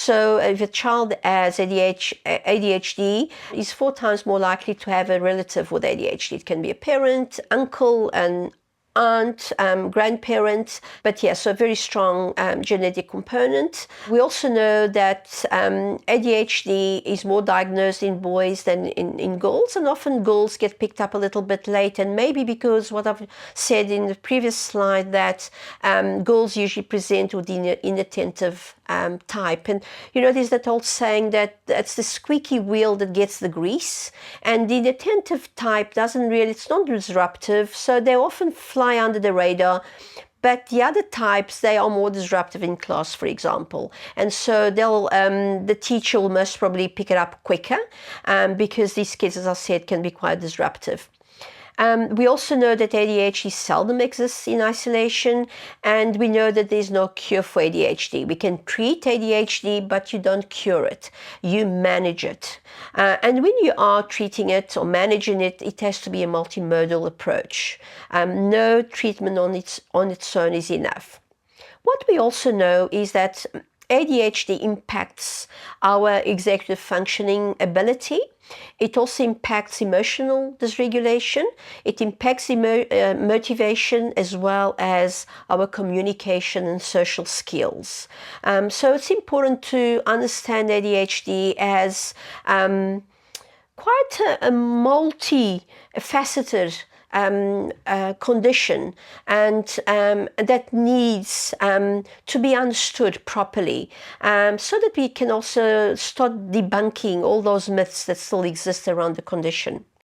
So if a child has ADHD, is 4 times more likely to have a relative with ADHD. It can be a parent, uncle, and aunt, grandparents, but yes, so a very strong genetic component. We also know that ADHD is more diagnosed in boys than in girls, and often girls get picked up a little bit late, and maybe because what I've said in the previous slide, that girls usually present with the inattentive type. And you know, there's that old saying that it's the squeaky wheel that gets the grease, and the inattentive type doesn't really, it's not disruptive, so they often fly under the radar. But the other types, they are more disruptive in class, for example. And so they'll, the teacher will most probably pick it up quicker because these kids, as I said, can be quite disruptive. We also know that ADHD seldom exists in isolation, and we know that there's no cure for ADHD. We can treat ADHD, but you don't cure it. You manage it. And when you are treating it or managing it, it has to be a multimodal approach. No treatment on its own is enough. What we also know is that ADHD impacts our executive functioning ability. It also impacts emotional dysregulation. It impacts motivation as well as our communication and social skills. So it's important to understand ADHD as quite a multi-faceted condition, and that needs to be understood properly, so that we can also start debunking all those myths that still exist around the condition.